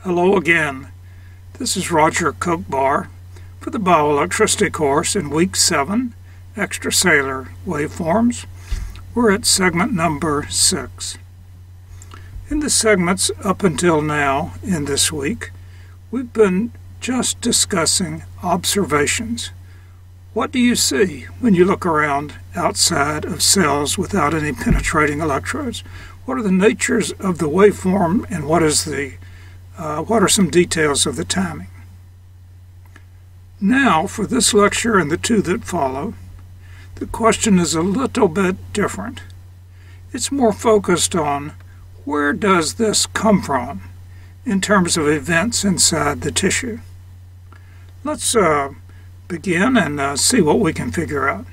Hello again. This is Roger Kochbar for the Bioelectricity course in Week 7, Extracellular Waveforms. We're at segment number 6. In the segments up until now in this week, we've been just discussing observations. What do you see when you look around outside of cells without any penetrating electrodes? What are the natures of the waveform, and what are some details of the timing? Now, for this lecture and the two that follow, the question is a little bit different. It's more focused on where does this come from in terms of events inside the tissue. Let's begin and see what we can figure out.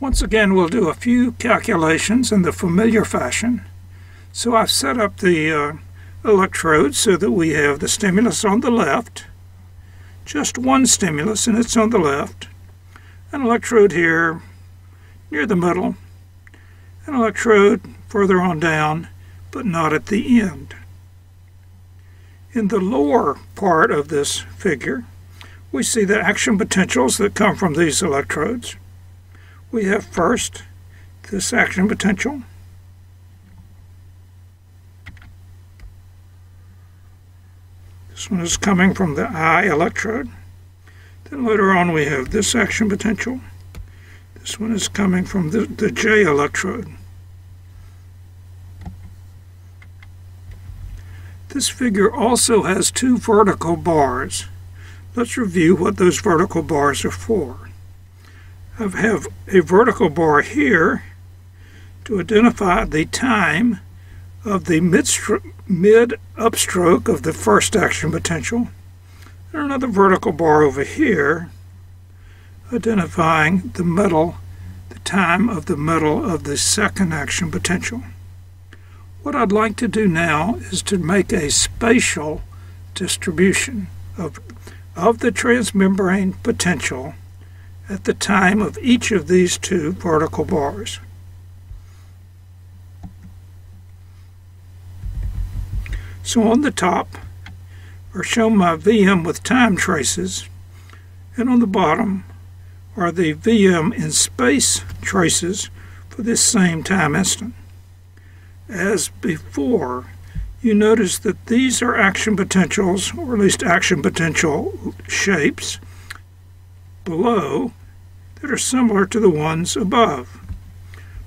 Once again, we'll do a few calculations in the familiar fashion. So I've set up the electrode so that we have the stimulus on the left, just one stimulus, and it's on the left, an electrode here near the middle, an electrode further on down, but not at the end. In the lower part of this figure, we see the action potentials that come from these electrodes. We have first this action potential. This one is coming from the I electrode. Then later on we have this action potential. This one is coming from the J electrode. This figure also has two vertical bars. Let's review what those vertical bars are for. I have a vertical bar here to identify the time of the mid-upstroke of the first action potential, and another vertical bar over here identifying the time of the middle of the second action potential. What I'd like to do now is to make a spatial distribution of the transmembrane potential at the time of each of these two vertical bars. So on the top are shown my VM with time traces, and on the bottom are the VM in space traces for this same time instant. As before, you notice that these are action potentials, or at least action potential shapes, below that are similar to the ones above,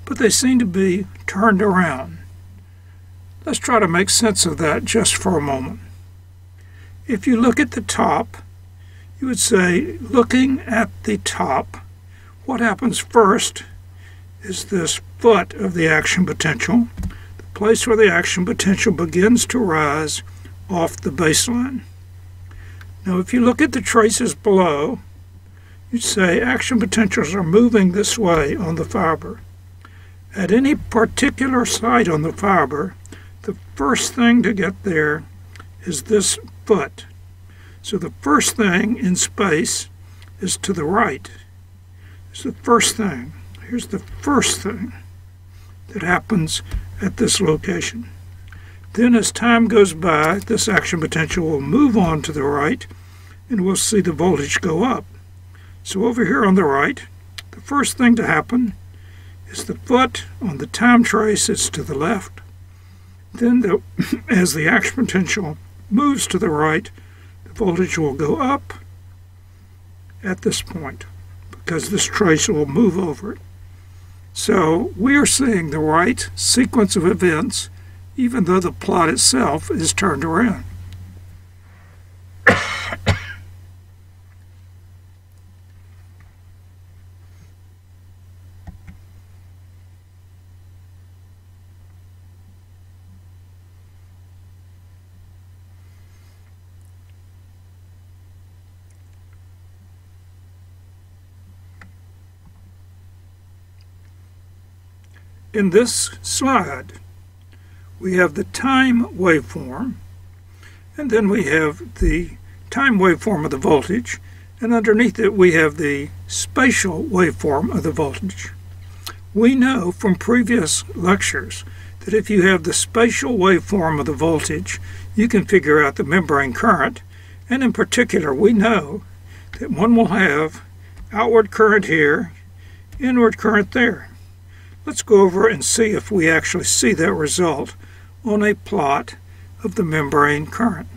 but they seem to be turned around. Let's try to make sense of that just for a moment. If you look at the top, you would say, looking at the top, what happens first is this foot of the action potential, the place where the action potential begins to rise off the baseline. Now, if you look at the traces below, you'd say action potentials are moving this way on the fiber. At any particular site on the fiber, the first thing to get there is this foot. So the first thing in space is to the right. It's the first thing. Here's the first thing that happens at this location. Then as time goes by, this action potential will move on to the right, and we'll see the voltage go up. So over here on the right, the first thing to happen is the foot on the time trace is to the left. Then as the action potential moves to the right, the voltage will go up at this point because this trace will move over it. So we are seeing the right sequence of events even though the plot itself is turned around. In this slide, we have the time waveform, and then we have the time waveform of the voltage, and underneath it we have the spatial waveform of the voltage. We know from previous lectures that if you have the spatial waveform of the voltage, you can figure out the membrane current, and in particular we know that one will have outward current here, inward current there. Let's go over and see if we actually see that result on a plot of the membrane current.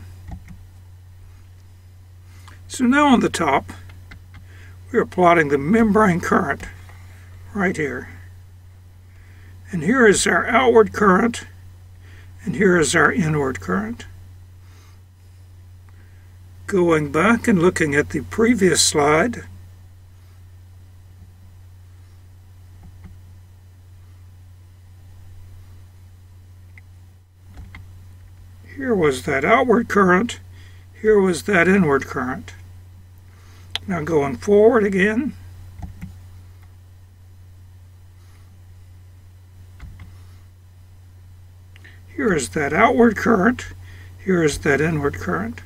So now on the top, we are plotting the membrane current right here. And here is our outward current, and here is our inward current. Going back and looking at the previous slide, here was that outward current, here was that inward current. Now going forward again, here is that outward current, here is that inward current.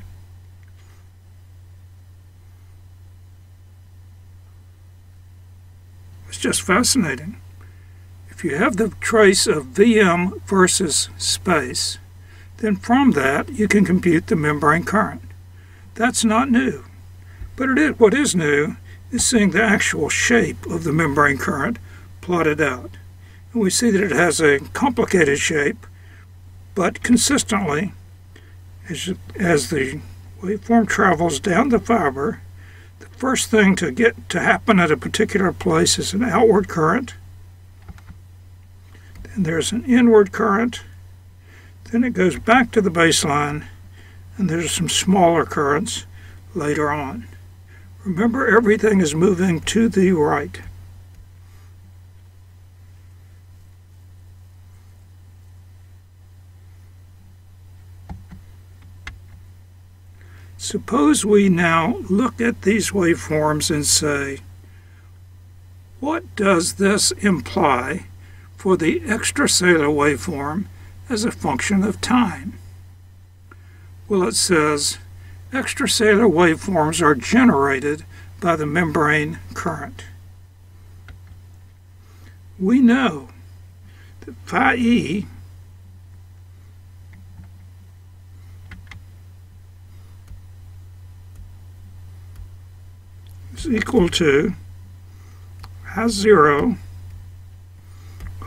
It's just fascinating. If you have the trace of Vm versus space, then from that you can compute the membrane current. That's not new, but what is new is seeing the actual shape of the membrane current plotted out. And we see that it has a complicated shape, but consistently, as the waveform travels down the fiber, the first thing to happen at a particular place is an outward current. Then there's an inward current. Then it goes back to the baseline, and there's some smaller currents later on. Remember, everything is moving to the right. Suppose we now look at these waveforms and say, what does this imply for the extracellular waveform as a function of time? Well, it says extracellular waveforms are generated by the membrane current. We know that phi e is equal to I0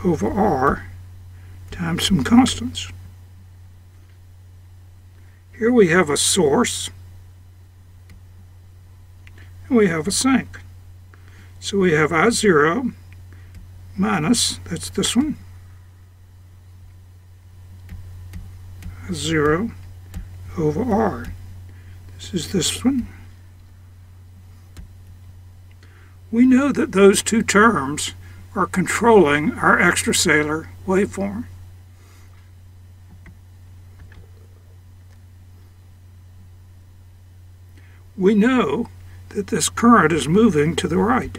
over R times some constants. Here we have a source, and we have a sink. So we have I0 minus, that's this one, I0 over R. This is this one. We know that those two terms are controlling our extracellular waveform. We know that this current is moving to the right.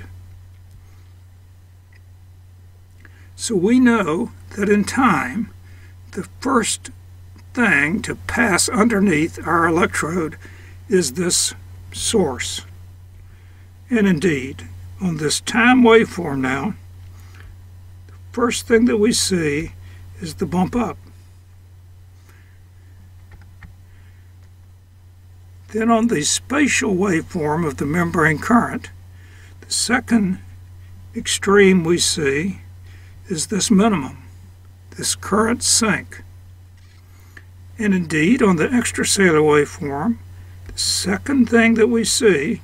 So we know that in time, the first thing to pass underneath our electrode is this source. And indeed, on this time waveform now, the first thing that we see is the bump up. Then on the spatial waveform of the membrane current, the second extreme we see is this minimum, this current sink. And indeed, on the extracellular waveform, the second thing that we see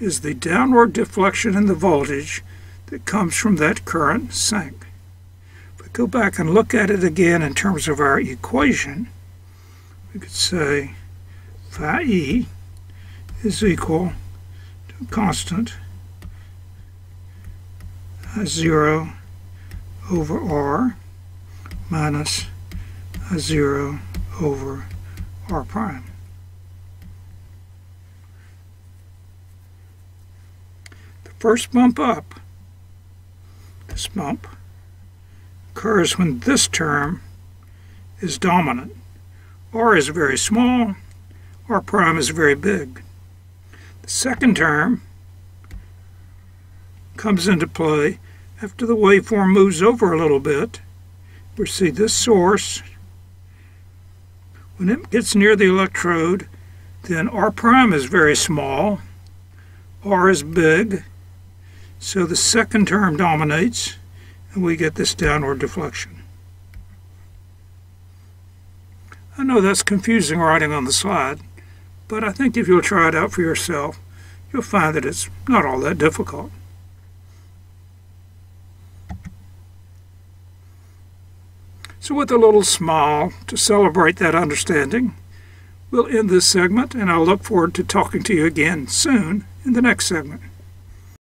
is the downward deflection in the voltage that comes from that current sink. If we go back and look at it again in terms of our equation, we could say phi e is equal to a constant I0 over R minus I0 over R prime. The first bump up, this bump, occurs when this term is dominant. R is very small, R prime is very big. The second term comes into play after the waveform moves over a little bit. We see this source. When it gets near the electrode, then R' is very small, R is big, so the second term dominates, and we get this downward deflection. I know that's confusing writing on the slide, but I think if you'll try it out for yourself, you'll find that it's not all that difficult. So with a little smile to celebrate that understanding, we'll end this segment, and I'll look forward to talking to you again soon in the next segment.